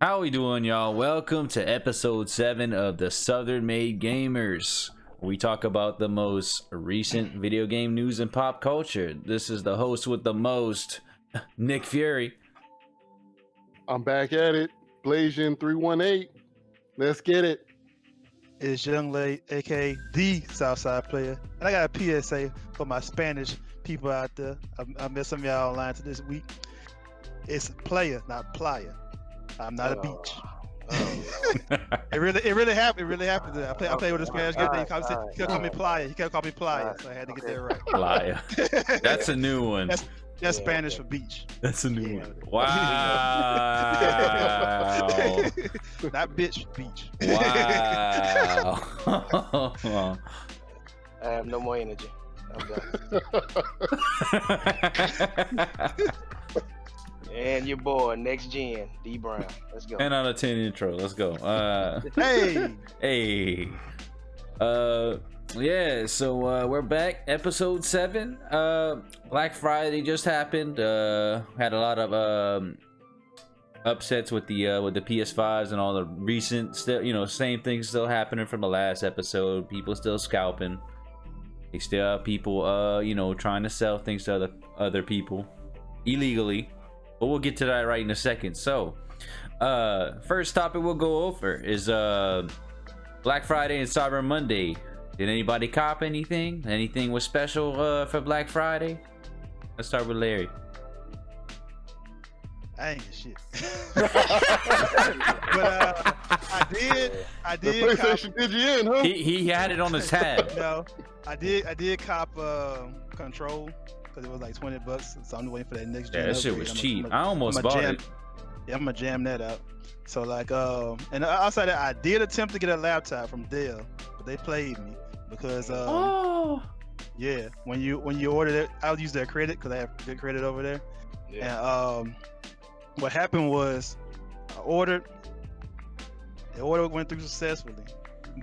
How we doing, y'all? Welcome to episode 7 of the Southern Made Gamers. We talk about the most recent video game news and pop culture. This is the host with the most, Nick Fury. I'm back at it. Blasian 318. Let's get it. It's Young Lay, aka the Southside player, and I got a PSA for my Spanish people out there. I met some of y'all online to this week. It's player, not playa. I'm not a beach. It really happened. I play with a Spanish guy. He kept calling me playa. He kept calling me playa, so I had to get that right. Playa. That's a new one. That's Spanish for beach. That's a new one. Wow. Not bitch, beach. Wow. I have no more energy. I'm done. And your boy, next gen, D Brown. Let's go. 10 out of 10 intro. Let's go. Hey. Yeah, so we're back, episode 7. Black Friday just happened. Had a lot of upsets with the PS5s and all the recent same things still happening from the last episode. People still scalping. They still have people trying to sell things to other people illegally. But we'll get to that right in a second. So first topic we'll go over is Black Friday and Cyber Monday. Did anybody cop anything? Anything was special for Black Friday? Let's start with Larry. I ain't get shit. But I did. The PlayStation did you in, huh? He had it on his tab. No, I did cop Control because it was like $20. So I'm waiting for that next gen. Yeah, that shit was cheap. I almost bought it. Yeah, I'm gonna jam that out. So like, and outside that, I did attempt to get a laptop from Dell, but they played me because yeah, when you ordered it, I'll use their credit because I have good credit over there. Yeah. And what happened was I ordered. The order went through successfully,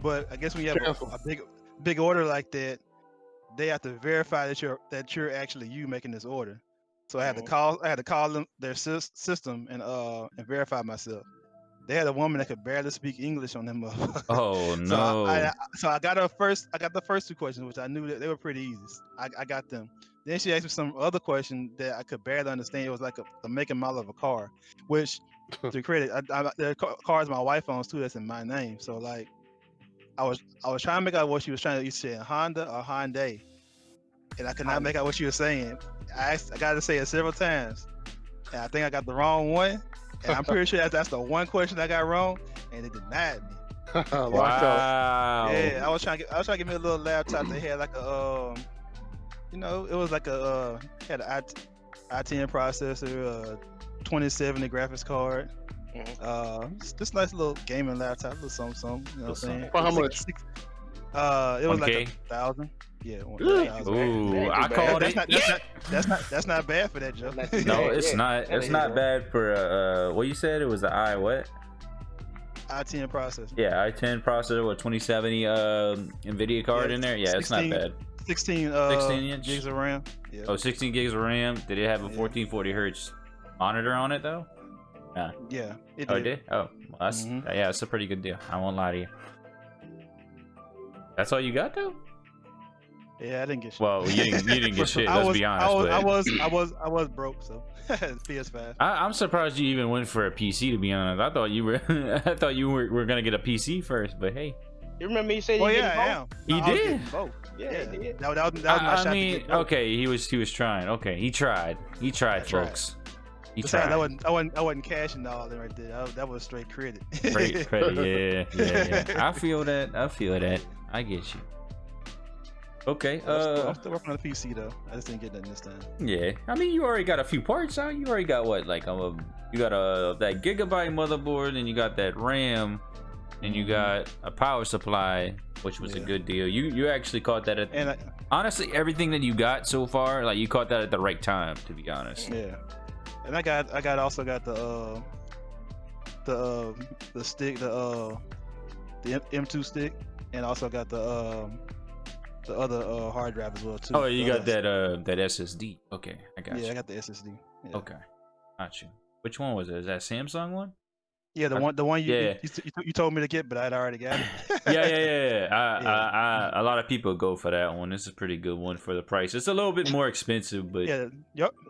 but I guess when you have a big order like that, they have to verify that you're actually you making this order. So I had to call them their system and verify myself. They had a woman that could barely speak English on them. Oh no! So I got the first 2 questions, which I knew that they were pretty easy. I got them. Then she asked me some other question that I could barely understand. It was like the make and model of a car, which to credit, there are cars my wife owns too. That's in my name. So like, I was trying to make out what she was trying to. You said Honda or Hyundai, and I could not make out what she was saying. I got to say it several times, and I think I got the wrong one. And I'm pretty sure that's the one question I got wrong, and it denied me. Wow. Yeah, I was trying to get me a little laptop that had like a it was like a had an i10 processor, 2070 graphics card. This nice little gaming laptop, little something. You know what I'm saying? For how much? It was 1K? like 1,000. Yeah, 1,000. Ooh, I called it. That's not bad for that, Joe. No, it's not. It's not bad for what you said. It was the i10 processor. Yeah, i10 processor with 2070 NVIDIA card in there. Yeah, 16, it's not bad. 16 inch gigs of RAM. Yeah. Oh, 16 gigs of RAM. Did it have a 1440 hertz monitor on it though? Nah. Yeah. It did. Oh, well, that's yeah, it's a pretty good deal. I won't lie to you. That's all you got though? Yeah, I didn't get shit. Well, you didn't get shit. Let's be honest. I was broke, so PS5. I'm surprised you even went for a PC. To be honest, I thought you were gonna get a PC first. But hey, you remember you said you I am. He did. both. Yeah, he did. That was my shot. I mean, okay, he was trying. Okay, he tried, folks. He tried. I wasn't cashing all that right there. That was straight credit. Straight credit. Yeah. I feel that. I get you. Okay. I'm still working on the PC though. I just didn't get nothing this time. Yeah. I mean, you already got a few parts out. You already got what? Like you got that gigabyte motherboard, and you got that RAM, and you got a power supply, which was a good deal. You actually caught that honestly, everything that you got so far, like you caught that at the right time, to be honest. Yeah. And I also got the stick, the M2 stick, and also got the other hard drive as well too. Oh, you got that SSD. Okay, I got you. Yeah, I got the SSD. Yeah. Okay, got you. Which one was it? Is that Samsung one? Yeah, the one Yeah. you told me to get, but I'd already got it. Yeah. A lot of people go for that one. This is a pretty good one for the price. It's a little bit more expensive, but Yeah,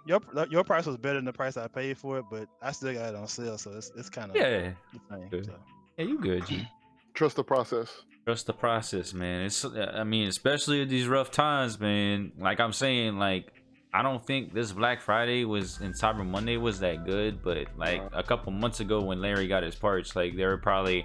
your price was better than the price I paid for it, but I still got it on sale, so it's kind of yeah, the same. good. So. Yeah, you good, G. Trust the process. Trust the process, man. It's, I mean, especially at these rough times, man. Like I'm saying, like I don't think this Black Friday was and Cyber Monday was that good, but like a couple months ago when Larry got his parts, like they were probably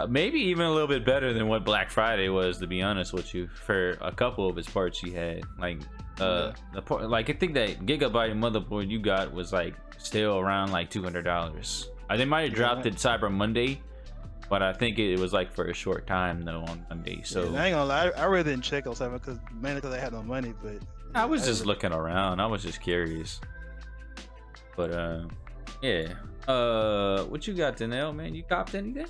maybe even a little bit better than what Black Friday was, to be honest with you, for a couple of his parts he had. Like like I think that Gigabyte motherboard you got was like still around like $200. They might have dropped it Cyber Monday, but I think it was like for a short time though on Monday. So I ain't gonna lie, I really didn't check on something mainly because I had no money, but I was just looking around. I was just curious. But yeah. What you got, Danelle, man? You copped anything?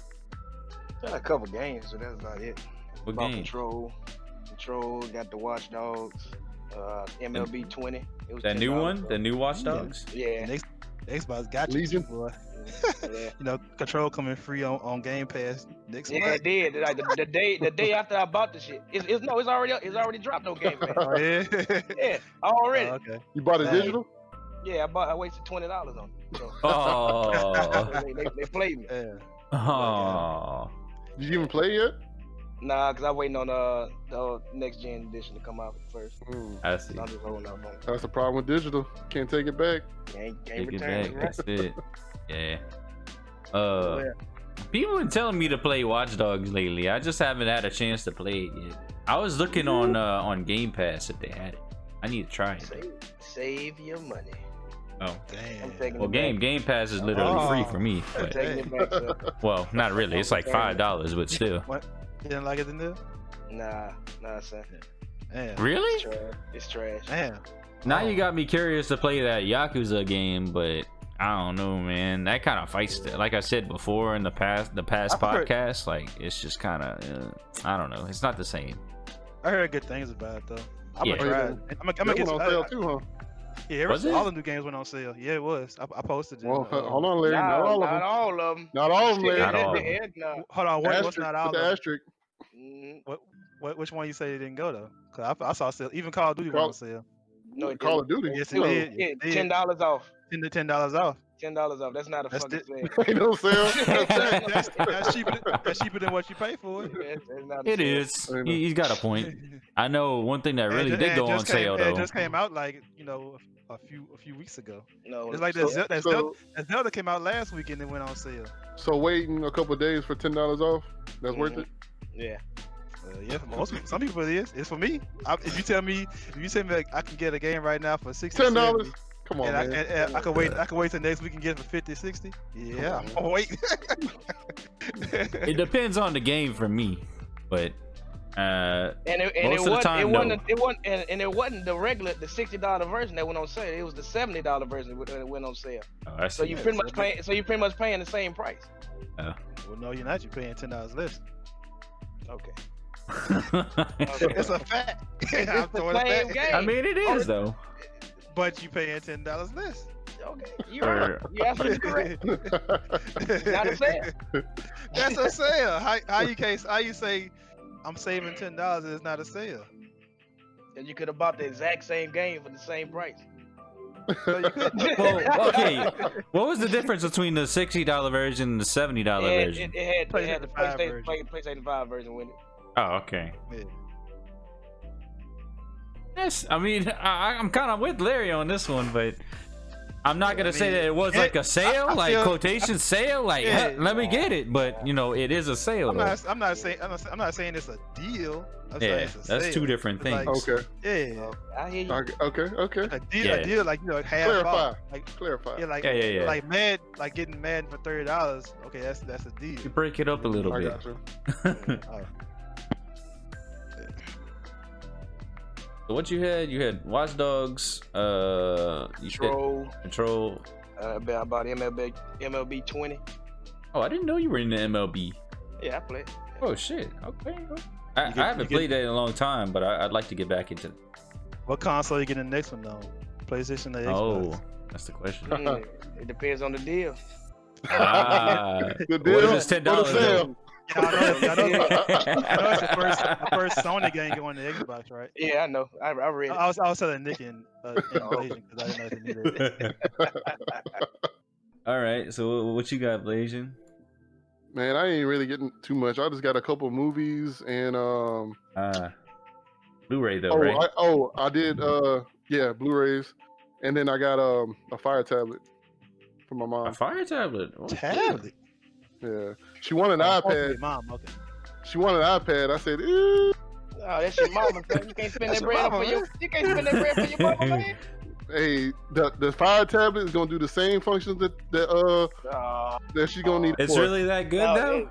Got a couple games, so that's about it. What Bought game? Control, got the Watch Dogs, MLB 20. It was That new $10, one? so- The new Watch Dogs? Yeah. the Xbox got you, Legion? boy. Yeah. You know, Control coming free on Game Pass next Yeah, month. it did. Like the day after I bought the shit, it's already dropped on Game Pass. Oh yeah. Yeah, already. Oh, okay. You bought it Dang. digital? Yeah, I wasted $20 on it. So Oh. they played me. Yeah. Oh. Did you even play yet? Nah, cause I'm waiting on the next gen edition to come out first. I see. So I'm just holding out on it. That's the problem with digital. Can't take it back. Can't Take it return back. it. That's it. Yeah. People been telling me to play Watch Dogs lately. I just haven't had a chance to play it yet. I was looking on Game Pass if they had it. I need to try it. Save your money. Oh. I'm Damn. taking Well, it back. Game Pass is literally free for me. I'm But, taking it back. So. well, not really. It's like $5, but still. What? You didn't like it in there? Nah, son. Damn. Really? It's trash. It's trash. Damn. Now Oh. you got me curious to play that Yakuza game, but I don't know, man. That kind of fights, like I said before in the past I prefer- podcast, like it's just kind of, I don't know. It's not the same. I heard good things about it though. I'm Yeah. gonna try it. I'm That gonna get went on sale too, huh? Yeah, Was it? all the new games went on sale. Yeah, it was. I posted it. Well, hold on, Larry. Nah, Not all of not them. all of them. Not all of them, Larry. Not all of them. Nah. Hold on, what's Asterisk, not all put the of them? asterisk. Which one you say they didn't go though? Cause I saw sale. Even Call of Duty went on sale. No, it Call of Duty. Yes, it No, did. Yeah, It did. $10 off. $10 off. $10 off. That's not a That's fucking it. sale. Ain't no sale. That's cheaper than what you pay for it. That's not a It sale. is. He's got a point. I know one thing that really did go on sale It though. just came out like a few weeks ago. No, It's like So- that so- Zelda came out last week and it went on sale. So waiting a couple of days for $10 off, that's worth it. Yeah. Yeah, for some people it is. It's for me. If you tell me like, I can get a game right now for $60, $10. Come on, and man. I can wait till next week and get it for 50, 60. Yeah, I'm gonna wait. It depends on the game for me, but And it Most of the time, no. it wasn't the regular the $60 version that went on sale. It was the $70 version that went on sale. I So see. you pretty much paying the same price. Well, no, you're not. You're paying $10 less. Okay. It's a fact. I'm throwing it same back. game. I mean, it is though. But you paying $10 less. Okay, you're right. You're absolutely correct. Not a sale. That's a sale. How you say I'm saving $10 and it's not a sale? And you could have bought the exact same game for the same price. Well, okay. What was the difference between the $60 version and the $70 version? It had the PlayStation 5 PlayStation 5 version with it. Oh, okay. Yeah. Yes, I mean, I'm kind of with Larry on this one, but I'm not gonna say that it was like a sale, I like feel- quotation sale, like Yeah. hey, let me get it. But you know, it is a sale. I'm though. not saying it's a deal. I'm saying Yeah, it's a that's sale. two different It's like- things. Okay. Yeah. I hear you. Okay. A deal, Yeah. a deal like half Clarify. off. Like Clarify. yeah, like Yeah. like getting Madden for $30. Okay, that's a deal. You break it up a little I bit. got you. Oh. So what you had? You had Watch Dogs. You Control. said Control. About MLB 20. Oh, I didn't know you were in the MLB. Yeah, I played. Oh shit. Okay. I You get- haven't you get- played that in a long time, but I'd like to get back into. What console you getting the next one though? PlayStation or Xbox? Oh, that's the question. It depends on the deal. The What deal is this $10 for the sale. though? Yeah, I know it's the first Sony game going to Xbox, right? Yeah, I know. I read it. I was telling Nick and Blasian because I didn't know if they knew that. All right, so what you got, Blasian? Man, I ain't really getting too much. I just got a couple movies and Blu-ray though, right? I did yeah, Blu-rays, and then I got a Fire tablet for my mom. A Fire tablet. Oh, Tablet. Yeah, she wanted an Oh, iPad. Mom, okay. She wanted an iPad. I said, "Ew." Oh, that's your mama. Man. You can't spend That's that your bread mama, for your. man. You can't spend that bread for your mama, man. Hey, the Fire tablet is gonna do the same functions that she's gonna need. It's for. really that good No, though?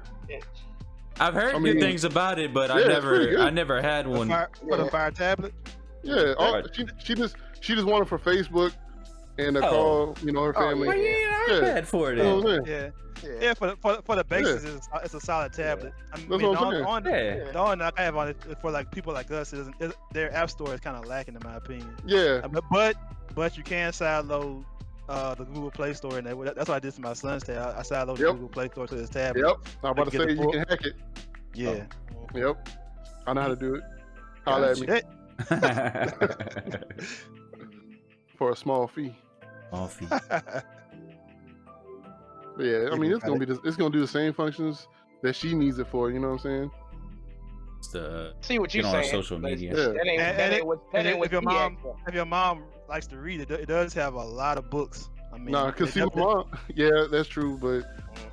I've heard I mean, good things about it, but yeah, it's pretty good. I never had For one. the Fire tablet. Yeah, Right. she just wanted for Facebook and to Oh. call her family. Well, you need an Yeah. iPad for it. You know Then. what I'm saying? Yeah, for the basics, it's a solid tablet. I mean, That's what I'm saying. Yeah. the only knock I have on it for like people like us is their app store is kind of lacking in my opinion. Yeah, But you can sideload the Google Play Store, and that's what I did to my son's tab. I sideloaded the Yep. Google Play Store to his tablet. yep. I'm about to Get say the you full- can hack it. Yeah. Yep, I know how to do it. Holla at me Hey. for a small fee. Coffee. But yeah, I Yeah, mean it's got gonna do the same functions that she needs it for. You know what I'm saying? It's the See what you Get on saying. social but media. Yeah. That ain't And if your he mom asked for. if your mom likes to read, it does have a lot of books. I mean, Nah, cause it see my definitely- mom. Yeah, that's true. But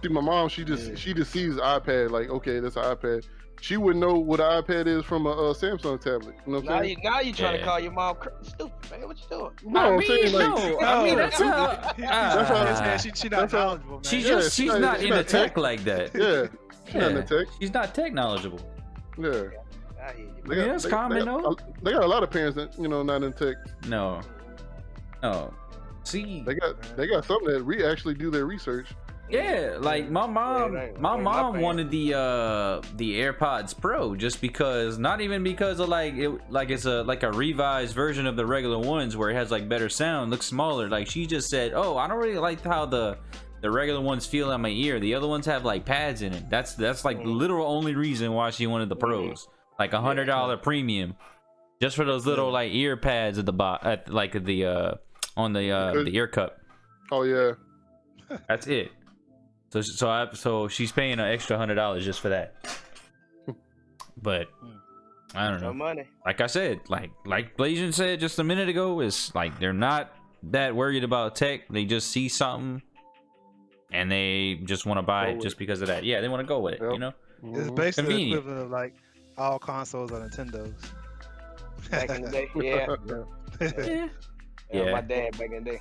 see my mom, she just Yeah. sees iPad like, okay, that's an iPad. She wouldn't know what an iPad is from a Samsung tablet. You know what I'm saying? Now you trying Yeah. to call your mom stupid, man. What you doing? No, I I'm mean, saying like, no. I mean, that's how. That's how- She not that's how- knowledgeable, man. She's Yeah, just she's she's not into not tech tech. like that. yeah, she's not in the tech. She's not tech knowledgeable. Yeah, I hear you. They mean, that's common, though. They got a lot of parents that not in tech. No. No. See, They got some that actually do their research. yeah, like my mom, Yeah, my my mom parents. wanted the AirPods Pro just because, not even because of it's a revised version of the regular ones where it has like better sound, looks smaller. Like she just said, oh, I don't really like how the regular ones feel on my ear. The other ones have like pads in it. That's like the literal only reason why she wanted the Pros, like $100 premium, just for those little like ear pads at the on the ear cup. Oh yeah, That's it. So she's paying an extra $100 just for that. But I don't No know. money. Like I said, like Blasian said just a minute ago, is like they're not that worried about tech. They just see something and they just want to buy Go it with just because of that. Yeah, they want to go with it. Yep. You know. It's Mhm. basically the Convenient. equivalent of like all consoles are Nintendos. Back in the day, yeah. Yeah. Yeah, Yeah. my dad back in the day.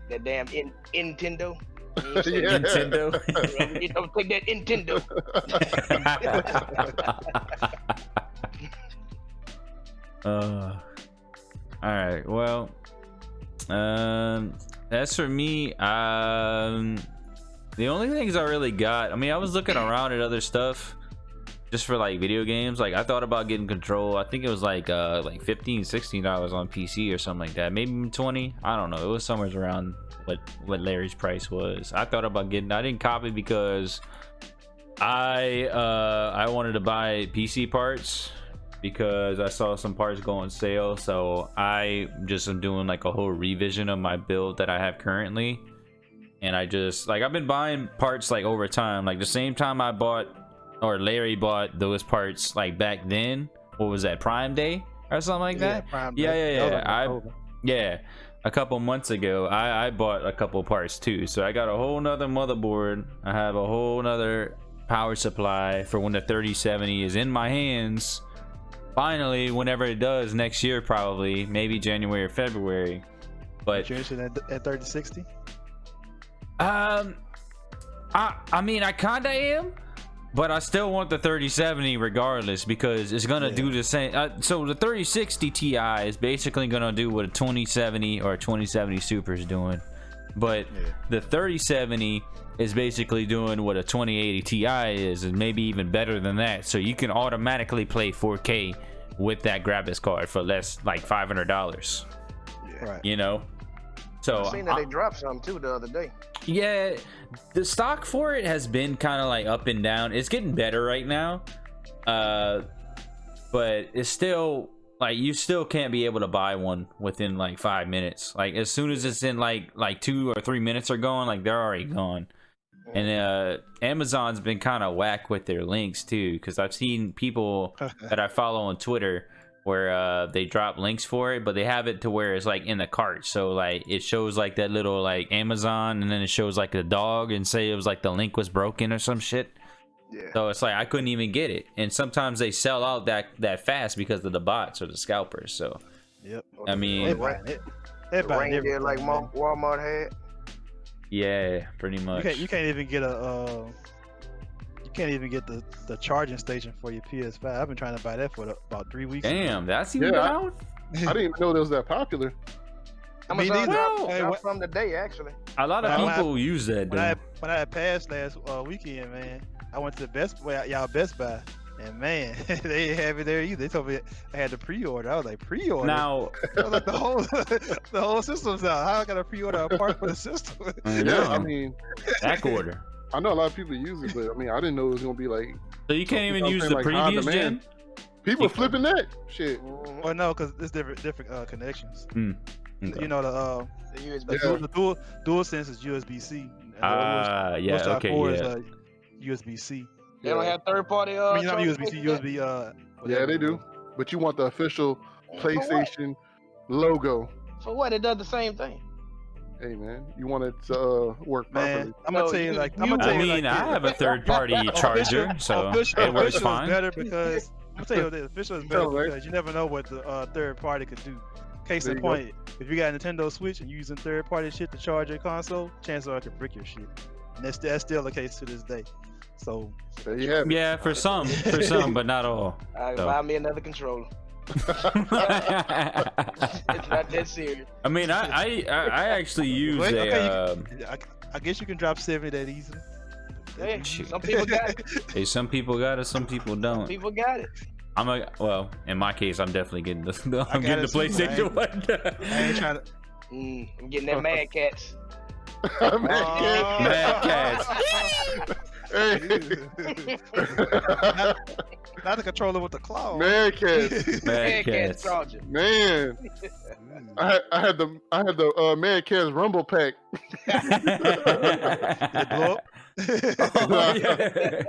That damn Nintendo. Yeah. Nintendo. You know, take that Nintendo. All right. Well, as for me, the only things I really got, I mean, I was looking around at other stuff just for like video games. Like I thought about getting Control. I think it was like $15, $16 on PC or something like that. Maybe even 20. I don't know. It was somewhere around what Larry's price was. I thought about getting. I didn't copy because I wanted to buy PC parts because I saw some parts go on sale. So I just am doing like a whole revision of my build that I have currently. And I just like, I've been buying parts like over time. Like the same time I bought, or Larry bought those parts like back then. What was that, Prime Day or something like that? Prime Yeah, Day. yeah, That was yeah. in October. Yeah, a couple months ago I bought a couple parts too. So I got a whole nother motherboard. I have a whole nother power supply for when the 3070 is in my hands. Finally, whenever it does, next year probably, maybe January or February. But You're interested at 3060? I mean, I kinda am, but I still want the 3070 regardless because it's gonna do the same. So the 3060 Ti is basically gonna do what a 2070 or a 2070 Super is doing, but the 3070 is basically doing what a 2080 Ti is, and maybe even better than that. So you can automatically play 4K with that graphics card for less, like $500. Right. You know. So I seen that they dropped some too the other day. yeah, the stock for it has been kind of like up and down. It's getting better right now, but it's still like you still can't be able to buy one within like 5 minutes. Like as soon as it's in like 2 or 3 minutes are gone, like they're already gone. And Amazon's been kind of whack with their links too, because I've seen people that I follow on Twitter where they drop links for it, but they have it to where it's like in the cart, so like it shows like that little like Amazon, and then it shows like the dog and say it was like the link was broken or some shit. Yeah. So it's like I couldn't even get it, and sometimes they sell out that fast because of the bots or the scalpers. So Yep. I mean, They The buying reindeer like everything, man. Walmart had. yeah, pretty much. You can't even get a you can't even get the charging station for your PS5. I've been trying to buy that for about 3 weeks. Damn, that's even Yeah, out. I didn't even know it was that popular. Me Amazon neither. dropped Hey, dropped some today actually. A lot of When I- people use that. When I Though. had passed last weekend, man, I went to Best Buy, and man, they didn't have it there either. They told me I had to pre-order. I was like, pre-order? Now, I was like, the whole system's out. How I got to pre-order a part for the system? I Yeah, know, I mean, back order. I know a lot of people use it, but I mean, I didn't know it was gonna be like So you can't even I'm use saying, the like, on previous demand. gen. people You- flipping that shit. Well, no, because it's different connections. Okay. You know The USB. Yeah. the dual sense is USB-C. Ah, yeah, okay, is yeah. USB-C. They don't have third party. I mean, not charging USB-C, stations yet? USB. Yeah, Whatever. they do. But you want the official For what? PlayStation logo. For what? It does the same thing. Hey man, you want it to work Man, properly. I'm gonna No, tell you you- like I'm you- gonna tell I you mean, like I have a third-party charger, so official, it works official fine. is better because I'm tell you the official is better Tell me. because you never know what the third party could do. Case There in you go. point, if you got a Nintendo Switch and you're using third party shit to charge your console, chances are it could brick your shit. And that's still the case to this day. So There you have it. Yeah, for some, but not all. I So. buy me another controller. It's not that serious. I mean, I actually use Wait, okay, a. I guess you can drop 70 that easy. Hey, Shoot. some people got it. Hey, some people got it, some people don't. People got it. Well, in my case, I'm definitely getting the I got it too, PlayStation one. I ain't trying to. I'm getting that Mad Cats. Mad Cats. Hey, Not the controller with the claw. man, cats, Mad Cats. charger. man. I had the Man Cats Rumble pack. Did it blow up? Oh, yeah.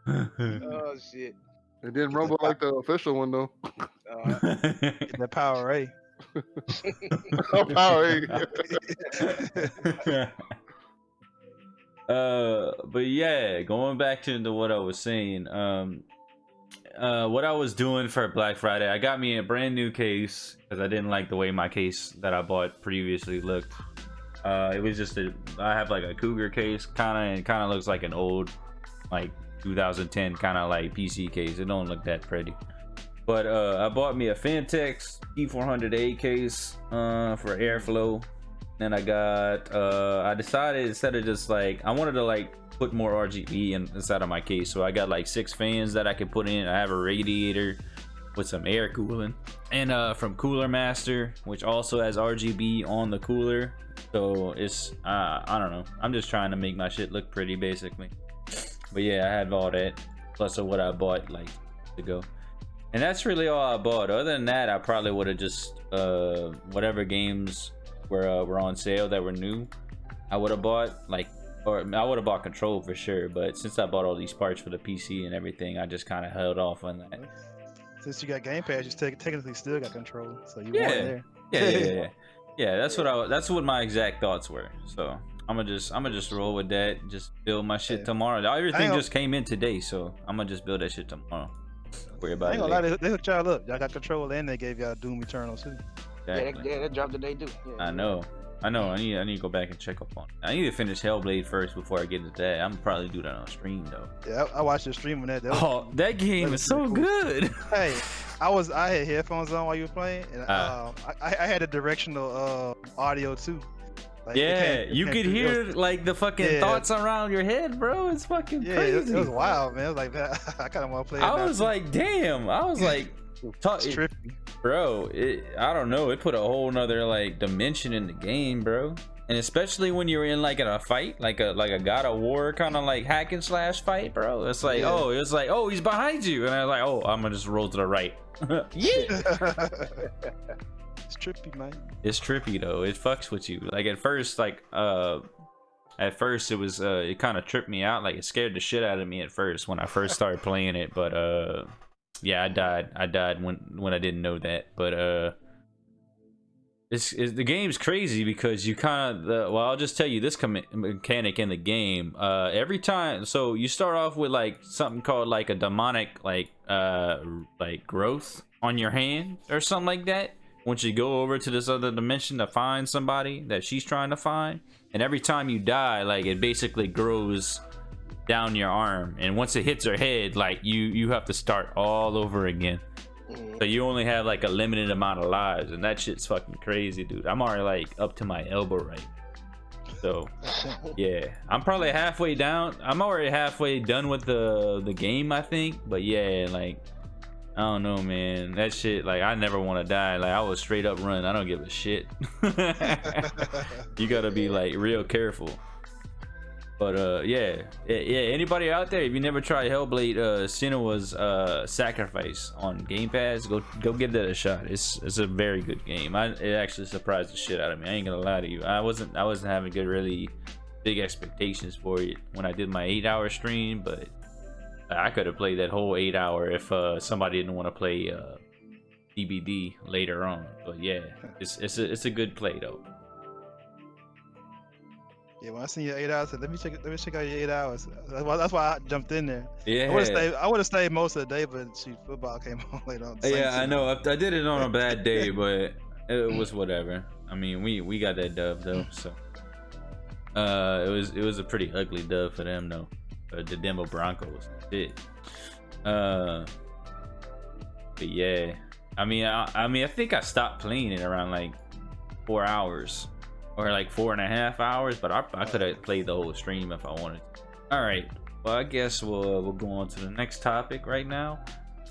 Oh shit. It didn't rumble like the official one though. The Power A. Power. But yeah, going back to what I was saying, what I was doing for Black Friday, I got me a brand new case because I didn't like the way my case that I bought previously looked. It was just I have like a Cougar case, and it kind of looks like an old, like 2010 kind of like PC case. It don't look that pretty. But I bought me a Fantex E400A case for airflow. Then I got I decided instead of just like I wanted to like put more RGB inside of my case, so I got like 6 fans that I can put in. I have a radiator with some air cooling, and from Cooler Master, which also has RGB on the cooler. So it's I don't know, I'm just trying to make my shit look pretty basically. But yeah, I had all that plus of what I bought like ago. And that's really all I bought. Other than that, I probably would have just whatever games were on sale that were new, I would have bought, like, or I would have bought Control for sure. But since I bought all these parts for the PC and everything, I just kind of held off on that. Since you got Game Pass, you technically still got Control, so you Yeah. won there. Yeah. That's what my exact thoughts were. So I'm gonna just roll with that. Just build my shit Yeah. tomorrow. Everything gonna- just came in today, so I'm gonna just build that shit tomorrow. Worry I about ain't it gonna lie, later. they hooked y'all up. Y'all got Control and they gave y'all Doom Eternal too. Exactly. Yeah, that dropped today too. Yeah. I know. I need to go back and check up on it. I need to finish Hellblade first before I get into that. I'm probably do that on stream though. Yeah, I watched your stream on that. Oh, that game that is was so pretty cool. good. Hey, I had headphones on while you were playing, and I had a directional audio too. Like, Yeah, you could hear like the fucking Yeah. thoughts around your head, bro. It's fucking Yeah, crazy. it was wild, man. It was like that. I kind of want to play it. I now, was too. like, damn. I was like, It's trippy. Bro, I don't know. It put a whole nother like dimension in the game, bro. And especially when you're in like in a fight, like a God of War kind of like hack and slash fight, bro. It's like, oh, it's like, oh, he's behind you, and I was like, oh, I'm gonna just roll to the right. Yeah. It's trippy, man. It's trippy though. It fucks with you. Like at first, at first it was it kind of tripped me out. Like it scared the shit out of me at first when I first started playing it. But yeah, I died when I didn't know that. But the game's crazy because you kind of well, I'll just tell you this mechanic in the game. Every time, so you start off with like something called like a demonic like growth on your hand or something like that. Once you go over to this other dimension to find somebody that she's trying to find, and every time you die, like it basically grows down your arm, and once it hits her head, like you have to start all over again. So you only have like a limited amount of lives, and that shit's fucking crazy, dude. I'm already like up to my elbow right. So yeah, I'm probably halfway down. I'm already halfway done with the game, I think. But yeah, like I don't know, man. That shit, like I never want to die. Like I was straight up run. I don't give a shit. You gotta be like real careful. But yeah. Anybody out there, if you never tried Hellblade, Senua's Sacrifice on Game Pass, go give that a shot. It's a very good game. It actually surprised the shit out of me. I ain't gonna lie to you. I wasn't having really big expectations for it when I did my 8-hour stream, but I could have played that whole 8-hour if somebody didn't want to play DBD later on. But yeah, it's a good play though. Yeah, when I seen your 8 hours, I said, let me check out your 8 hours. That's why I jumped in there. Yeah, I would have stayed most of the day, but shoot, football came on later on. Yeah, I know. I did it on a bad day, but it was whatever. I mean, we got that dub though, so it was a pretty ugly dub for them though. The Denver Broncos shit. But yeah, I mean, I think I stopped playing it around like 4 hours. Or like 4.5 hours, but I could have played the whole stream if I wanted to. All right, well I guess we'll go on to the next topic right now.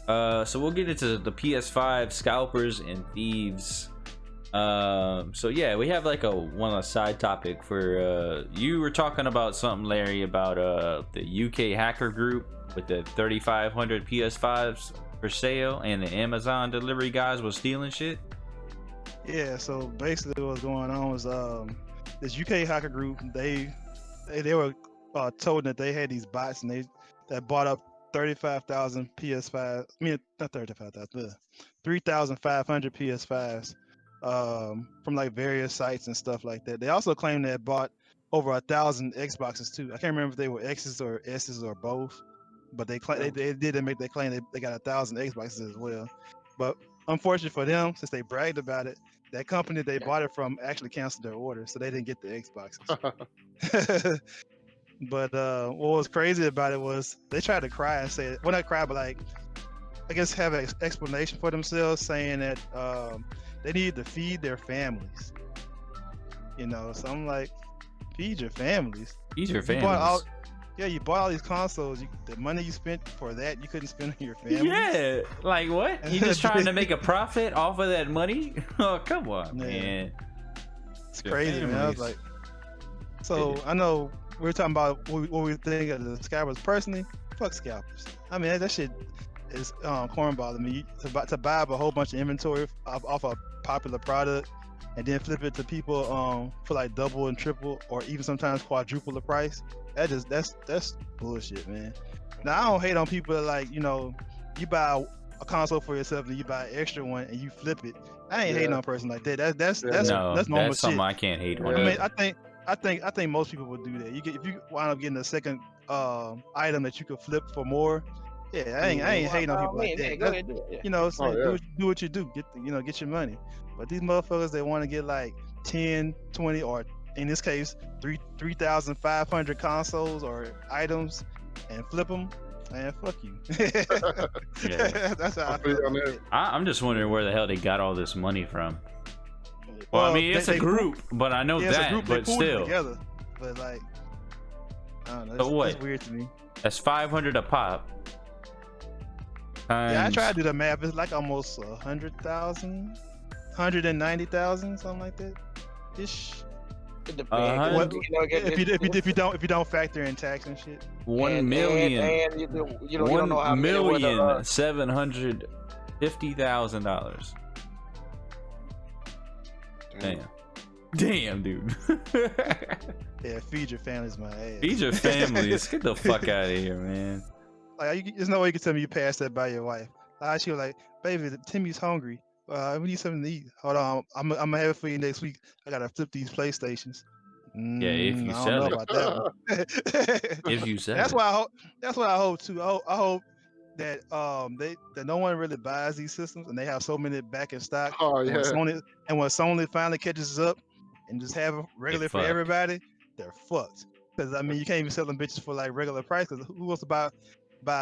So we'll get into the PS5 Scalpers and Thieves. So yeah, we have like a side topic for you were talking about something, Larry, about the UK hacker group with the 3,500 PS5s for sale, and the Amazon delivery guys was stealing shit. Yeah, so basically what's going on was this UK hacker group, they were told that they had these bots, and that bought up 35,000 PS5. I mean, not 35,000, 3,500 PS5s from like various sites and stuff like that. They also claimed they bought over 1,000 Xboxes too. I can't remember if they were X's or S's or both, but they did make they claim they got 1,000 Xboxes as well. But unfortunately for them, since they bragged about it, that company they bought it from actually canceled their order, so they didn't get the Xboxes. But what was crazy about it was they tried to cry and say, well, not cry, but like, I guess have an explanation for themselves, saying that they needed to feed their families. You know, so I'm like, feed your families. Feed your families. You bought all these consoles. The money you spent for that, you couldn't spend on your family. Yeah, like what? You just trying to make a profit off of that money? Oh, come on, man. It's crazy, man. I was like, so I know we're talking about what we think of the Scalpers. Personally, fuck Scalpers. I mean, that shit is cornball to me. To buy up a whole bunch of inventory off a popular product and then flip it to people for like double and triple or even sometimes quadruple the price. That's bullshit, man. Now I don't hate on people that, like, you know, you buy a console for yourself and you buy an extra one and you flip it. I ain't hating on a person like that. That's normal that's something shit. I can't hate on. I mean, I think most people would do that. If you wind up getting a second item that you could flip for more. Yeah, I ain't hating on people like that. Go ahead, do it. You know, do what you do. Get your money. But these motherfuckers, they want to get like 10, 20, or in this case, 3,500 consoles or items and flip them. Man, fuck you. Yeah. That's how I feel. I'm just wondering where the hell they got all this money from. Well, I mean, it's a group, but I know that, but still. Together. But like, I don't know. So what? It's weird to me. That's 500 a pop. Yeah, I times. tried to do the math. It's like almost 100,000, 190,000, something like that. Ish. It depends. What- 'cause, you know, If you don't factor in tax and shit. 1 million. and you don't know how many were the, $1,750,000. Damn, dude. Yeah, feed your families, my ass. Feed your families. Get the fuck out of here, man. Like, there's no way you can tell me you passed that by your wife. She was like, baby, Timmy's hungry. We need something to eat. Hold on, I'm gonna have it for you next week. I gotta flip these PlayStations. Yeah, if you I don't sell know it. about that one. If you sell That's it. why I hope. That's what I hope too. I hope that that no one really buys these systems and they have so many back in stock. Oh And yeah. when Sony finally catches up and just have it regular for fucked. everybody, they're fucked. Because I mean, you can't even sell them bitches for like regular price. Because who wants to buy a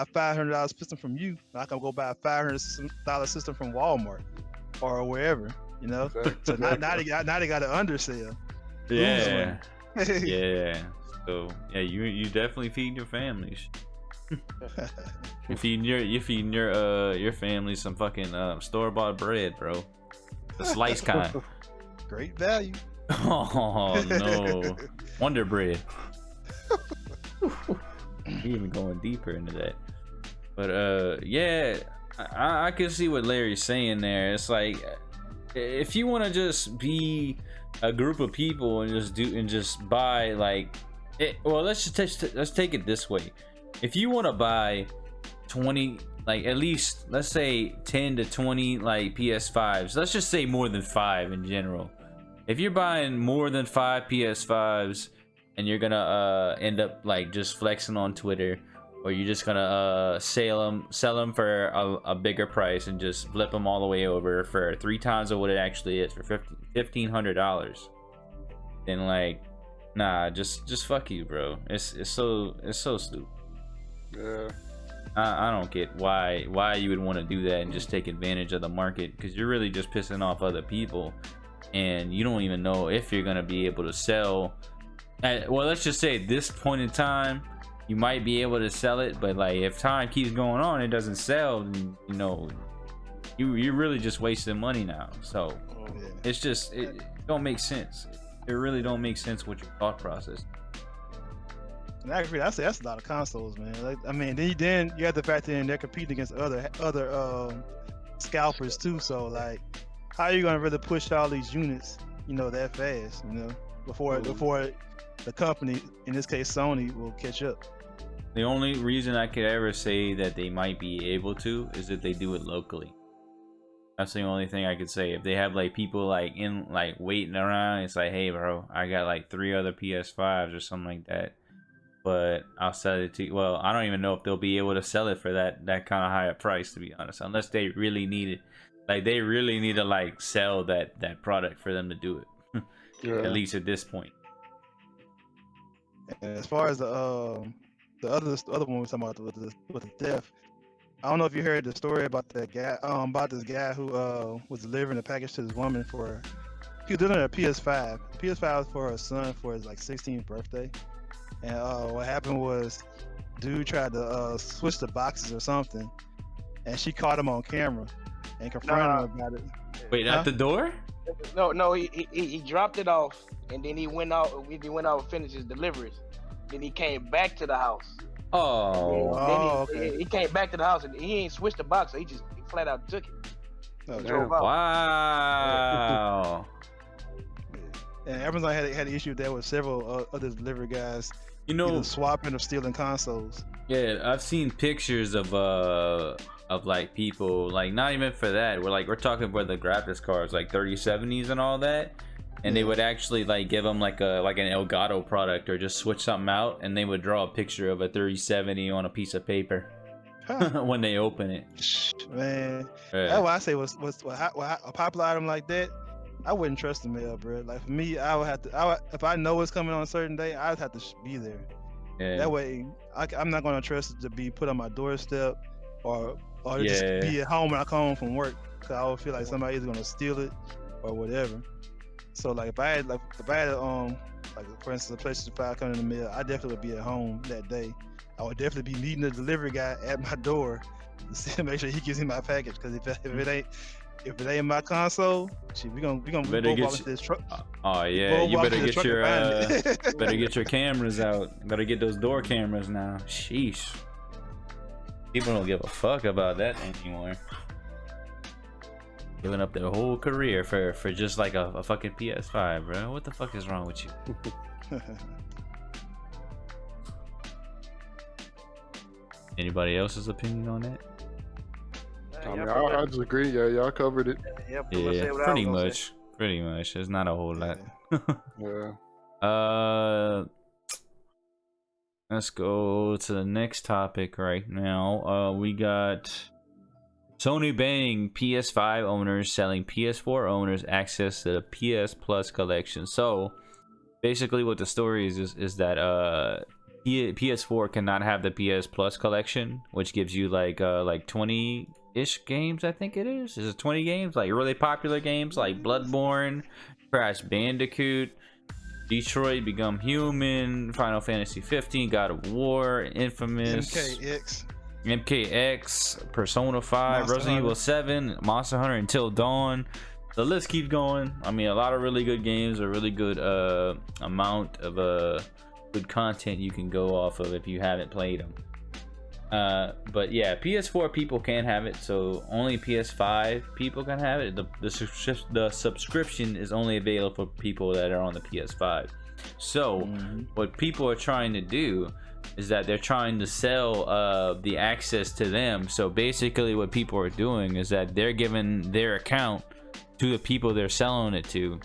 $500 system from you? I can go buy a $500 system from Walmart or wherever. You know. So now they got to undersell. Yeah. Yeah. So yeah, you definitely feed your families. You feeding your family some fucking store-bought bread, bro. The slice kind. Great value. Oh no. Wonder bread. We even going deeper into that. But yeah, I can see what Larry's saying there. It's like, if you want to just be a group of people and just buy like well, let's take it this way. If you want to buy 20, like at least let's say 10 to 20 like PS5s, let's just say more than 5 in general. If you're buying more than 5 PS5s and you're gonna end up like just flexing on Twitter, or you're just gonna sell them for a bigger price and just flip them all the way over for 3 times of what it actually is, for $1,500, then like, nah, just fuck you, bro. It's so stupid. Yeah. I don't get why you would want to do that and just take advantage of the market, because you're really just pissing off other people, and you don't even know if you're gonna be able to sell. Well, let's just say at this point in time, you might be able to sell it, but like if time keeps going on, it doesn't sell, then, you know, you're really just wasting money now. So it's just, it don't make sense. It really don't make sense with your thought process. And I agree. That's a lot of consoles, man. Like, I mean, then you have to factor in they're competing against other scalpers too. So like, how are you gonna really push all these units, you know, that fast, you know, before the company, in this case Sony, will catch up? The only reason I could ever say that they might be able to is if they do it locally. That's the only thing I could say. If they have like people like in like waiting around, it's like, hey bro, I got like 3 other PS5s or something like that, but I'll sell it to you. Well, I don't even know if they'll be able to sell it for that kind of higher price, to be honest, unless they really need it. Like they really need to like sell that product for them to do it. Yeah. At least at this point. And as far as the other one we were talking about with the theft, I don't know if you heard the story about that guy, about this guy who was delivering a package to this woman he was delivering a PS5. The PS5 was for her son for his like 16th birthday. And what happened was, dude tried to switch the boxes or something, and she caught him on camera and confronted him about it. Wait, at the door? No, he dropped it off, and then he went out and finished his deliveries. Then he came back to the house. Oh. Okay. He came back to the house, and he ain't switched the box. So he flat out took it. Okay. Drove out. Wow. And Amazon had an issue with that with several other delivery guys, You know, either swapping or stealing consoles. yeah, I've seen pictures of like people, like not even for that. We're talking about the graphics cards, like 3070s and all that, and they would actually like give them like an Elgato product, or just switch something out, and they would draw a picture of a 3070 on a piece of paper when they open it. Man, Yeah. that's why I say was a popular item like that, I wouldn't trust the mail, bro. Like for me, I would have to. If I know it's coming on a certain day, I'd have to be there. Yeah. That way, I'm not gonna trust it to be put on my doorstep, or just Yeah. be at home when I come home from work, cause I would feel like somebody's gonna steal it or whatever. So like if I had like for instance, the PlayStation 5 coming in the mail, I definitely would be at home that day. I would definitely be meeting the delivery guy at my door to make sure he gives me my package. Because if it ain't my console, shit, we gonna Better go get walk into this truck. Oh yeah, you better get your better get your cameras out. Better get those door cameras now. Sheesh. People don't give a fuck about that anymore. Giving up their whole career for just like a fucking PS5, bro. What the fuck is wrong with you? Anybody else's opinion on that? I mean, I just agree. Yeah, y'all covered it. Yeah, Yeah, pretty much. Pretty much. There's not a whole lot. Yeah. Let's go to the next topic right now. We got Sony banning PS5 owners selling PS4 owners access to the PS Plus collection. So basically what the story is that PS4 cannot have the PS Plus collection, which gives you like 20-ish games. I think it is it 20 games, like really popular games like Bloodborne, Crash Bandicoot, Detroit Become Human, Final Fantasy 15, God of War, Infamous, MKX, Persona 5, Monster Resident Evil Hunter. 7, Monster Hunter Until Dawn. The list keeps going. I mean, a lot of really good games, a really good amount of good content you can go off of if you haven't played them. But yeah, PS4 people can have it, so only PS5 people can have it. The subscription is only available for people that are on the PS5. So what people are trying to do is that they're trying to sell the access to them. So basically what people are doing is that they're giving their account to the people they're selling it to,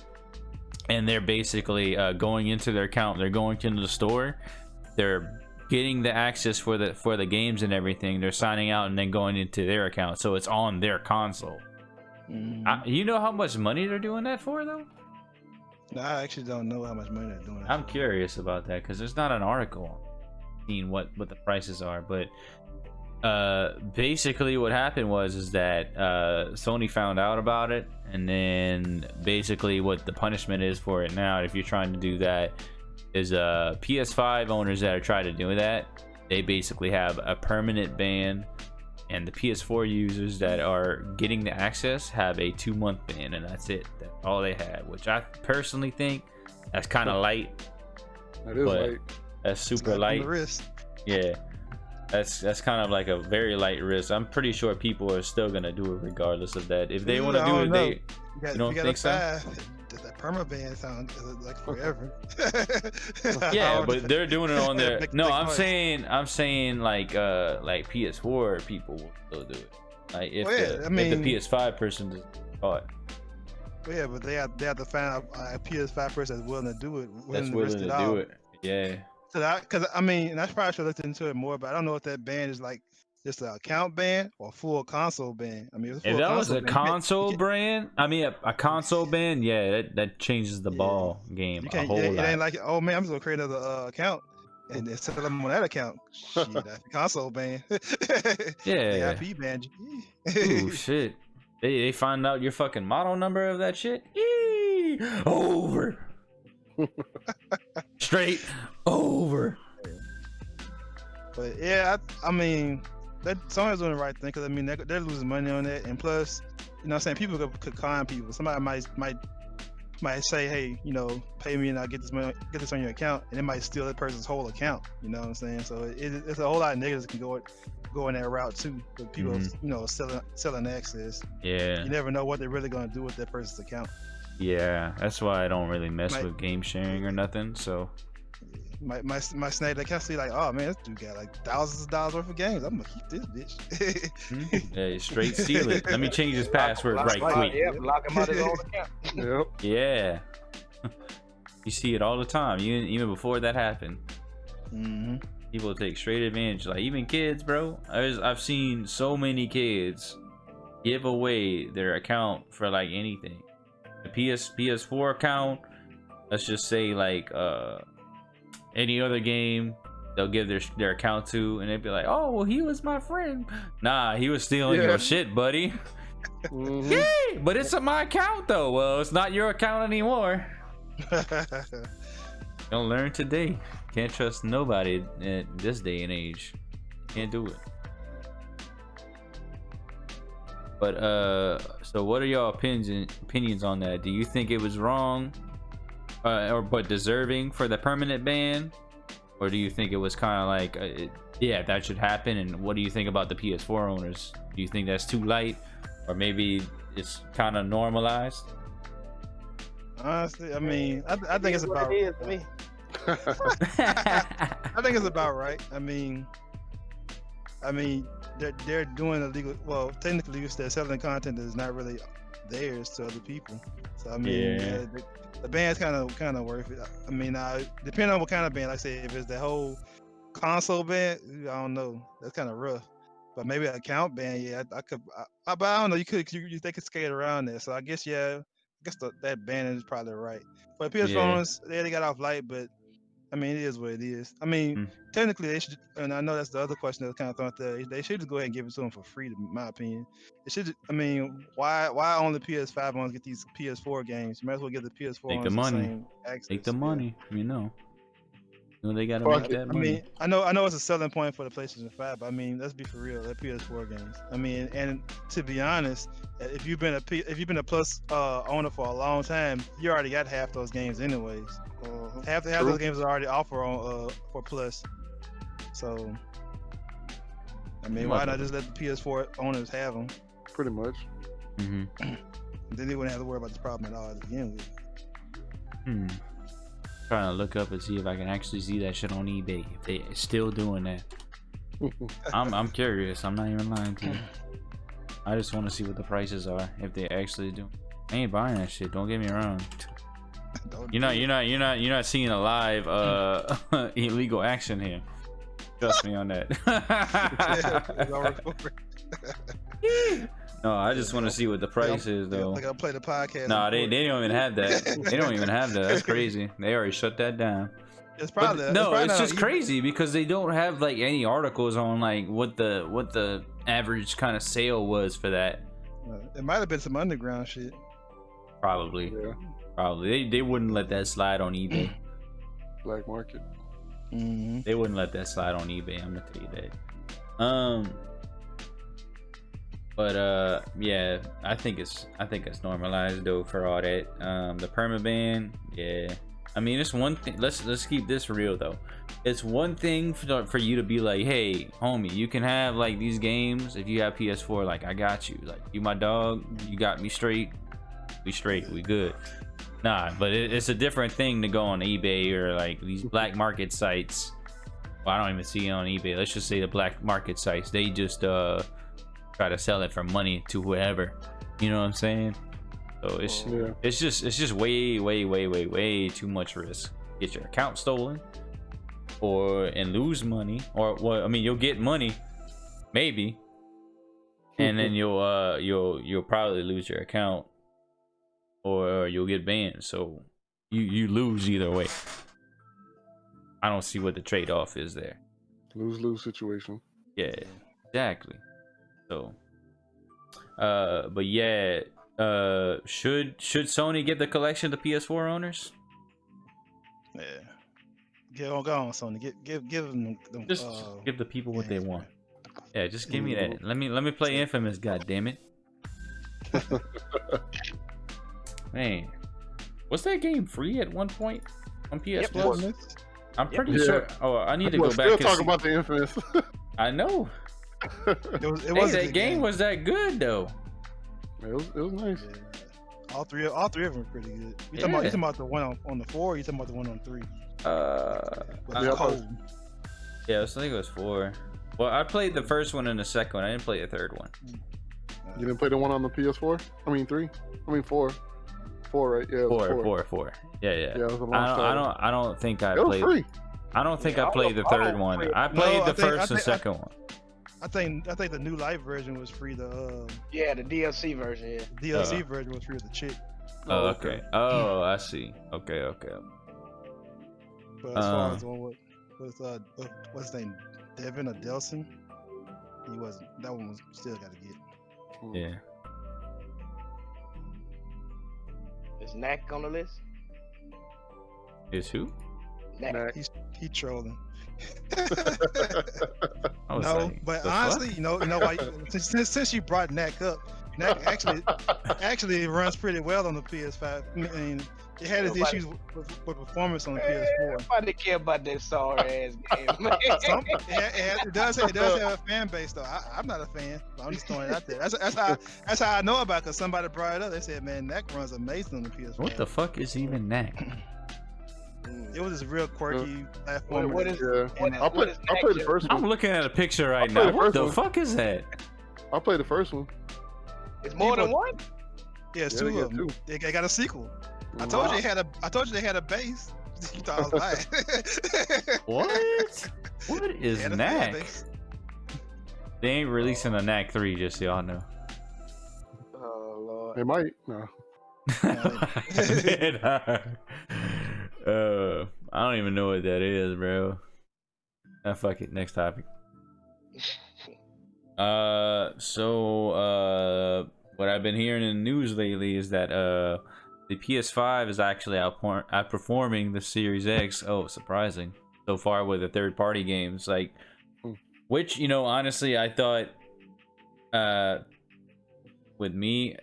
and they're basically going into their account. They're going into the store, they're getting the access for the games and everything. They're signing out and then going into their account, so it's on their console. You know how much money they're doing that for, though? No, I actually don't know how much money they're doing. I'm curious about that because there's not an article seeing what the prices are, but basically what happened is that Sony found out about it, and then basically what the punishment is for it now, if you're trying to do that, is PS5 owners that are trying to do that, they basically have a permanent ban, and the PS4 users that are getting the access have a 2-month ban, and that's it. That's all they have, which I personally think that's kind of light. That is light. That's super light. Yeah, that's kind of like a very light risk. I'm pretty sure people are still gonna do it regardless of that. If they want to do it, you don't think so? That perma ban sounds like forever. Yeah, but they're doing it on their. No, I'm noise. saying like PS4 people will still do it. Like if Well, if the PS5 person is caught. Yeah, but they have to find a PS5 person that's willing to do it. That's willing to do it. Yeah. Because I mean, and I probably should look into it more, but I don't know if that ban is like just an account ban or full console ban. I mean, If that was a console brand, I mean a console ban, yeah, that changes the ball game a whole lot. It ain't like, oh man, I'm just gonna create another account and then set them on that account. Shit, that's a console ban. Yeah. The IP ban. Ooh, shit. They find out your fucking model number of that shit. Eee! Over. Straight over. But yeah, I mean, Sony's doing the right thing, because I mean they're losing money on it, and plus, you know what I'm saying, people could con people. Somebody might say, hey, you know, pay me and I'll get this money, get this on your account, and it might steal that person's whole account. You know what I'm saying? So it's a whole lot of negatives that can go in that route too. With people, you know, selling access. Yeah. You never know what they're really gonna do with that person's account. Yeah, that's why I don't really mess with game sharing or nothing. So my snake, they can't see like, oh man, this dude got like thousands of dollars worth of games. I'm gonna keep this bitch. Yeah, straight steal it. Let me change his password right quick. Yeah, block him out his own account. Yep. Yeah. You see it all the time, even before that happened. People take straight advantage. Like even kids, bro. I've seen so many kids give away their account for like anything. The PS4 account, let's just say like any other game, they'll give their account to, and they'd be like, oh well, he was my friend. Nah, he was stealing your shit, buddy. Yay! But it's my account though. Well, it's not your account anymore. Don't learn today. Can't trust nobody in this day and age. Can't do it. But so what are y'all opinions on that? Do you think it was wrong, but deserving for the permanent ban, or do you think it was kind of like, yeah, that should happen? And what do you think about the PS4 owners? Do you think that's too light, or maybe it's kind of normalized? Honestly, I mean, I think it's What about. it is to me. I think it's about right. I mean, they're doing illegal. Well, technically, they're selling content that is not really theirs to other people. So I mean, Yeah. the band's kind of worth it. I mean, depending on what kind of band. Like I say, if it's the whole console band, I don't know. That's kind of rough. But maybe an account band, yeah, I could. But I don't know. They could skate around there. So I guess yeah. I guess that band is probably right. But PS Yeah. phones, they got off light, but I mean, it is what it is. I mean, technically, they should, and I know that's the other question that was kind of thrown out there. They should just go ahead and give it to them for free, in my opinion. It should. I mean, why only PS5 owners get these PS4 games? You might as well give the PS4 Take the owners money. same access. Take the money. You know they gotta Fuck make it. that I money. mean, I know it's a selling point for the PlayStation 5. But I mean, let's be for real. They're PS4 games. I mean, and to be honest, if you've been a Plus owner for a long time, you already got half those games anyways. Half those games are already offered on for Plus. So, I mean, why not just let the PS4 owners have them? Pretty much. Mm-hmm. Then they wouldn't have to worry about this problem at all to begin with. Trying to look up and see if I can actually see that shit on eBay. If they still doing that, I'm curious. I'm not even lying to you. I just want to see what the prices are. If they actually do. I ain't buying that shit. Don't get me wrong. You're not seeing a live illegal action here. Trust me on that. No, I just want to see what the price is though. Like I play the podcast. No, they don't even have that. They don't even have that. That's crazy. They already shut that down. It's probably it's just crazy because they don't have like any articles on like what the average kind of sale was for that. It might have been some underground shit. Probably. Yeah. Probably. They wouldn't let that slide on eBay. Black market. Mm-hmm. They wouldn't let that slide on eBay. I'm gonna tell you that. But yeah, I think it's normalized though for all that. The permaban, yeah. I mean, it's one thing. Let's keep this real though. It's one thing for you to be like, hey, homie, you can have like these games if you have PS4. Like, I got you. Like, you my dog. You got me straight. We straight. We good. Nah, but it's a different thing to go on eBay or like these black market sites. Well, I don't even see it on eBay. Let's just say the black market sites. They just try to sell it for money to whoever. You know what I'm saying? So it's just way too much risk. Get your account stolen, and lose money, or well, I mean, you'll get money, maybe, and then you'll probably lose your account, or you'll get banned. So you lose either way. I don't see what the trade-off is there. Lose situation. Yeah, exactly. So, but yeah, should Sony give the collection to PS4 owners? Yeah, go on, Sony. Give them. Just give the people what they want. Yeah, just give me that. Let me play Infamous. God damn it, man. Was that game free at one point on PS Plus? I'm pretty sure. Oh, I need to go back. Still talk about the Infamous. I know. It was that game was that good though. It was nice. Yeah. All three of them were pretty good. You talking about the one on the 4? Or you talking about the one on 3? Yeah, I think it was 4. Well, I played the first one and the second one. I didn't play the third one. You didn't play the one on the PS4? I mean 3? I mean 4. 4, right? Yeah. 4. Yeah. Yeah, it was a long time. I don't think I it was played. Free. I don't think I played the third one. I played the first and second one. I think the new live version was free. The DLC version. Yeah. The DLC version was free with the chick. Oh, okay. Oh, I see. Okay. But as far as the one with what's his name, Devin or Delson, he wasn't. That one was still got to get. Yeah. Is Knack on the list? Is who? Knack. He trolling. I was No, like, but the honestly, fuck? you know why? Since you brought Knack up, Knack actually runs pretty well on the PS5. I mean, it had its Nobody- issues with performance on the Man, PS4. nobody care about that sorry ass game, man. It does have a fan base though. I'm not a fan. But I'm just throwing it out there. That's how I know about it, because somebody brought it up. They said, man, Knack runs amazing on the PS4. What the fuck is even Knack? It was this real quirky platform. What is? Yeah. What I played the first I'm one. looking at a picture right played now. the What first the one. fuck is that? I played the first one. It's more than one. Yeah, it's Yeah, two they of got them. two. They got a sequel. I told you they had a base. You thought I was lying. What? What is They had a fan Knack? base. They ain't releasing a Knack 3, just so y'all know. Oh lord. They might. No. I don't even know what that is, bro. Fuck it. Next topic. What I've been hearing in the news lately is that the PS5 is actually outperforming the Series X. Oh, surprising. So far with the third-party games, like, which, you know, honestly, I thought, with me,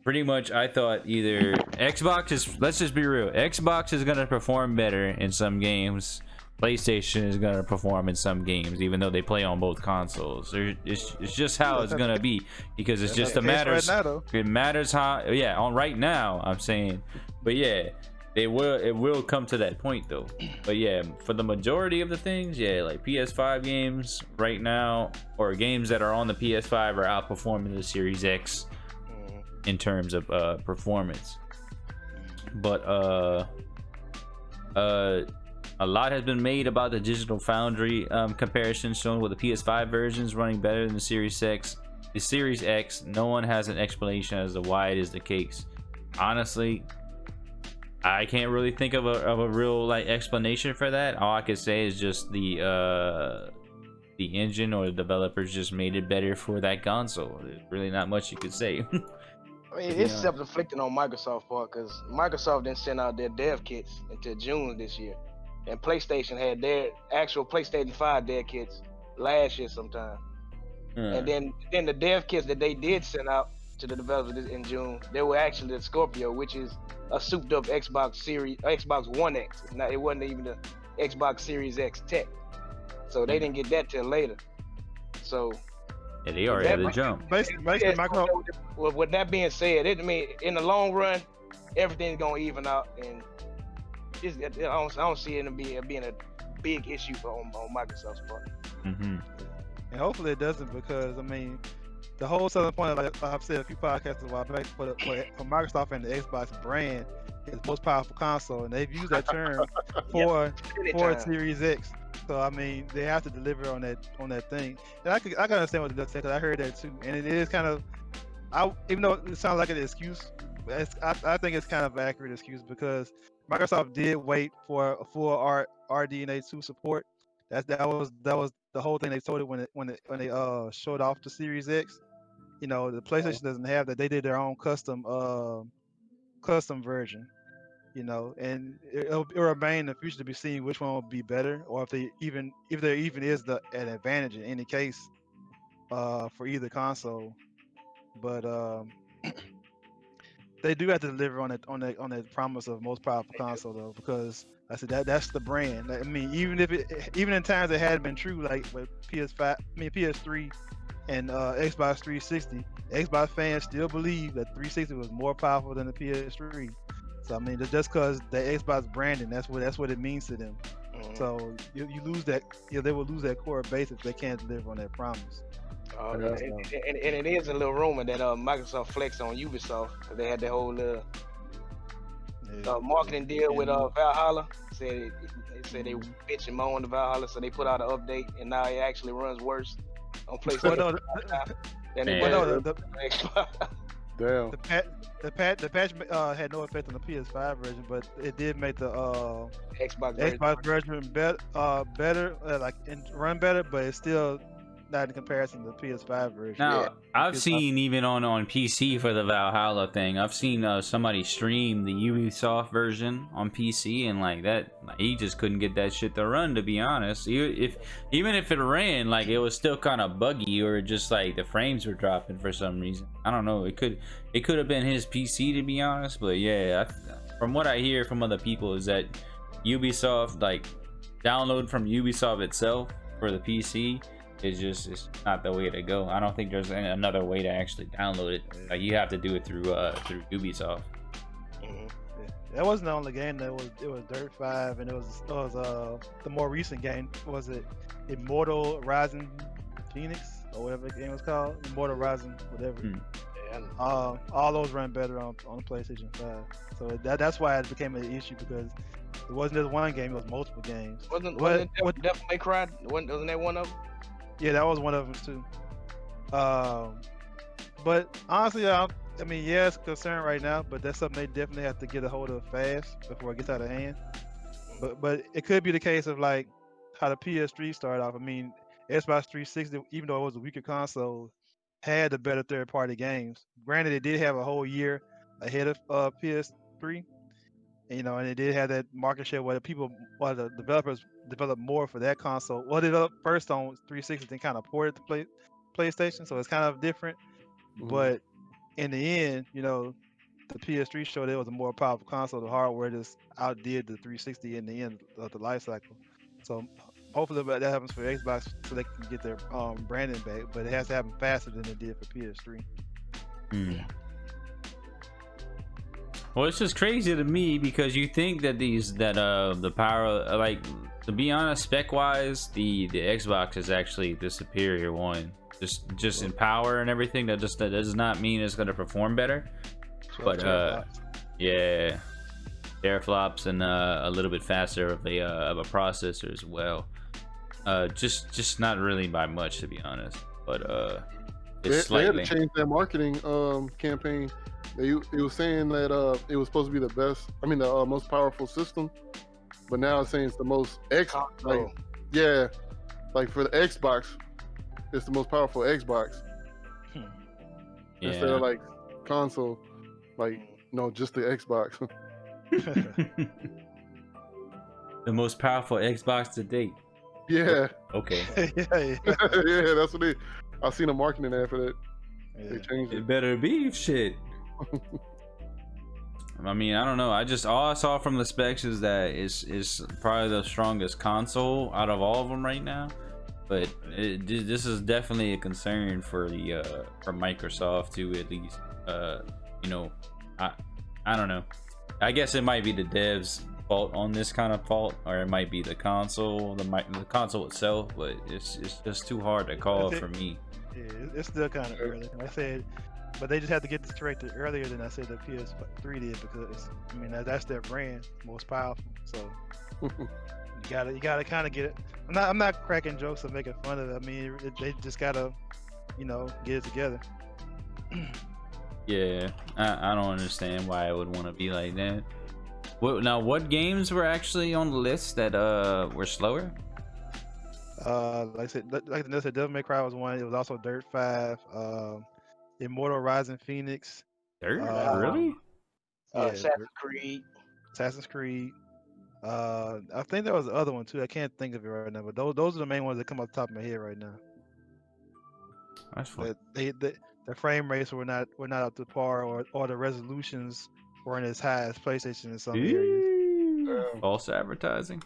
pretty much I thought either Xbox is, let's just be real, Xbox is gonna perform better in some games, PlayStation is gonna perform in some games, even though they play on both consoles. It's just how it's gonna be, because it's just a matter. It matters how, yeah, on right now I'm saying, but yeah, it will come to that point though. But yeah, for the majority of the things, yeah, like PS5 games right now, or games that are on the PS5, are outperforming the Series X in terms of performance. But a lot has been made about the Digital Foundry comparison shown with the PS5 versions running better than the Series X. The Series X, no one has an explanation as to why it is the case. Honestly, I can't really think of a real like explanation for that. All I could say is just the engine or the developers just made it better for that console. There's really not much you could say. I mean, it's self-inflicted on Microsoft part, because Microsoft didn't send out their dev kits until June this year, and PlayStation had their actual PlayStation 5 dev kits last year sometime. And then the dev kits that they did send out to the developers in June, they were actually the Scorpio, which is a souped-up Xbox One X. It wasn't even the Xbox Series X tech, so they didn't get that till later. So. Yeah, they already had the jump. Basically, Well, with that being said, I mean, in the long run, everything's gonna even out, and I don't see it being a big issue on Microsoft's part. And hopefully it doesn't, because I mean, the whole selling point, like I've said a few podcasts a while back, for Microsoft and the Xbox brand is most powerful console, and they've used that term for a Series X. So I mean, they have to deliver on that thing. And I can understand what it does say, because I heard that too. And it is kind of, even though it sounds like an excuse, I think it's kind of an accurate excuse, because Microsoft did wait for a full RDNA 2 support. That was the whole thing they told it when they showed off the Series X. You know, the PlayStation doesn't have that. They did their own custom version. You know, and it'll remain in the future to be seen which one will be better, or if there even is an advantage in any case for either console. But they do have to deliver on that promise of most powerful console though, because I said that's the brand. I mean, even in times it had been true, like with PS3 and Xbox 360, Xbox fans still believe that 360 was more powerful than the PS3. So I mean, just because the Xbox branding, that's what it means to them. So you lose that, they will lose that core base if they can't deliver on that promise. And it is a little rumor that Microsoft flexed on Ubisoft, because they had that whole marketing deal with Valhalla. They said they bitch and moan to Valhalla, so they put out an update, and now it actually runs worse on PlayStation than it does on Xbox. Damn. The patch had no effect on the PS5 version, but it did make the Xbox version better, like run better, but it's still not in comparison to the PS5 version. Now, Yeah. I've PS5. seen even on PC for the Valhalla thing, I've seen somebody stream the Ubisoft version on PC, and like that, he just couldn't get that shit to run. To be honest, even if it ran, like it was still kind of buggy, or just like the frames were dropping for some reason. I don't know. It could have been his PC, to be honest. But yeah, from what I hear from other people is that Ubisoft, like download from Ubisoft itself for the PC, it's not the way to go. I don't think there's another way to actually download it. Like you have to do it through Ubisoft. That wasn't the only game. It was Dirt 5, and it was the more recent game. Was it Immortal Rising Phoenix or whatever the game was called? Immortal Rising, whatever. All those run better on the PlayStation 5. So that's why it became an issue, because it wasn't just one game; it was multiple games. Wasn't Devil May Cry? Wasn't that one of them? Yeah, that was one of them too. But honestly, I mean, yeah, it's a concern right now, but that's something they definitely have to get a hold of fast before it gets out of hand. But it could be the case of like how the PS3 started off. I mean, Xbox 360, even though it was a weaker console, had the better third-party games. Granted, it did have a whole year ahead of PS3, and it did have that market share where the developers developed more for that console. Well, they developed first on 360, then kind of ported to PlayStation, so it's kind of different. But in the end, the PS3 showed it was a more powerful console. The hardware just outdid the 360 in the end of the life cycle. So hopefully that happens for Xbox, so they can get their branding back. But it has to happen faster than it did for PS3. Well, it's just crazy to me, because you think that the power, like, to be honest, spec wise, the Xbox is actually the superior one. Just in power and everything. That does not mean it's gonna perform better. But yeah, teraflops and a little bit faster of a processor as well. Just not really by much, to be honest. But it's they had slightly. to change their marketing campaign. It was saying that it was supposed to be the best. I mean, the most powerful system, but now it's saying it's the most like for the Xbox, it's the most powerful Xbox instead of like console. Like, no, just the Xbox. The most powerful Xbox to date. Yeah. Okay. yeah. Yeah, that's what I seen a marketing ad for that. Yeah. They changed It it. better be shit. I mean, I don't know. All I saw from the specs is that it's probably the strongest console out of all of them right now. But this is definitely a concern for for Microsoft to at least I don't know. I guess it might be the devs' fault on this kind of fault, or it might be the console, the console itself. But it's just too hard to call for me. Yeah, it's still kind of early. Like I said, but they just had to get this corrected earlier than I said the PS3 did, because I mean that's their brand, most powerful. So you gotta kind of get it. I'm not cracking jokes or making fun of it. I mean, they just gotta, get it together. Yeah, I don't understand why I would want to be like that. What games were actually on the list that were slower? Like I said, Devil May Cry was one. It was also Dirt 5, Immortal Rising Phoenix. Dirt? Really? Yeah, Assassin's Creed. I think there was the other one too. I can't think of it right now, but those are the main ones that come off the top of my head right now. That's fun. The frame rates were not up to par, or the resolutions weren't as high as PlayStation in some areas. False advertising.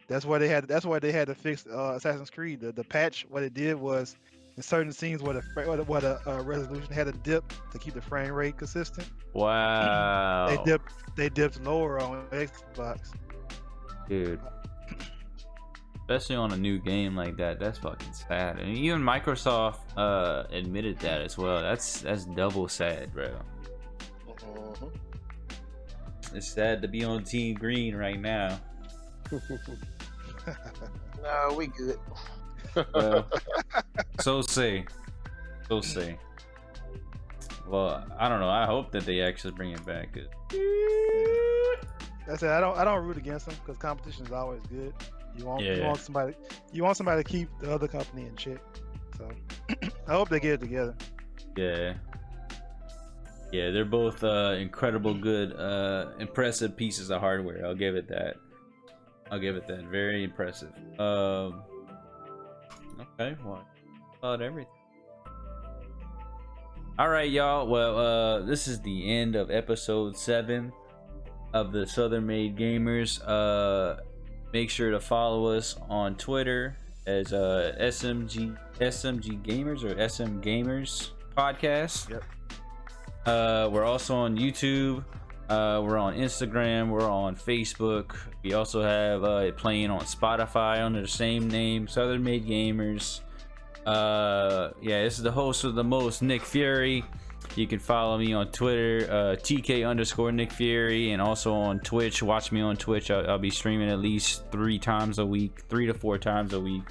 That's why they had to fix Assassin's Creed. The patch, what it did was, in certain scenes where the resolution had a dip to keep the frame rate consistent. Wow. They dipped lower on Xbox. Dude. Especially on a new game like that, that's fucking sad. And even Microsoft admitted that as well. That's double sad, bro. It's sad to be on Team Green right now. No, we good. Well, so say. Well, I don't know. I hope that they actually bring it back. That's it. I don't root against them, because competition is always good. You want somebody to keep the other company in check. So I hope they get it together. Yeah. Yeah, they're both incredible, good, impressive pieces of hardware. I'll give it that. Very impressive. Okay, well, about everything. All right, y'all. Well, this is the end of episode 7 of the Southern Made Gamers. Make sure to follow us on Twitter as SMG Gamers or SM Gamers podcast. Yep. We're also on YouTube. We're on Instagram. We're on Facebook. We also have it playing on Spotify under the same name, Southern Made Gamers. Yeah, this is the host of the most, Nick Fury. You can follow me on Twitter, TK_Nick Fury, and also on Twitch. Watch me on Twitch. I'll be streaming at least 3 to 4 times a week,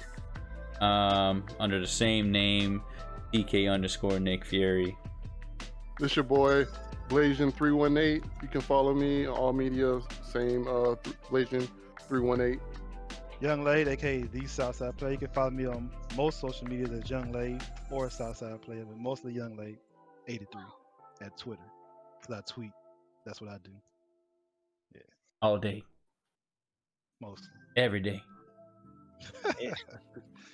under the same name, TK_Nick Fury. This your boy Blasian318. You can follow me on all media, same Blasian318. Young Lade, aka the Southside Player. You can follow me on most social media as Young Lade or Southside Player, but mostly Young Lade 83 at Twitter. Because I tweet. That's what I do. Yeah. All day. Mostly. Every day. Yeah.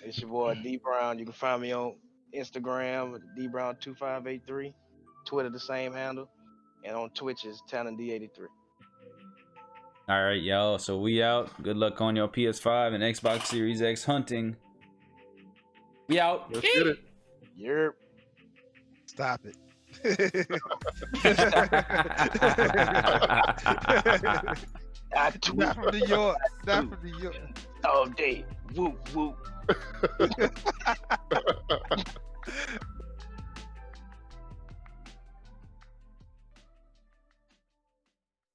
It's your boy D Brown. You can find me on Instagram, DBrown2583. Twitter, the same handle. And on Twitch is TalentD83. All right, y'all. So we out. Good luck on your PS5 and Xbox Series X hunting. We out. Let's get it. Yerp. Stop it. Not from New York. Not from New York. All day. Whoop, whoop.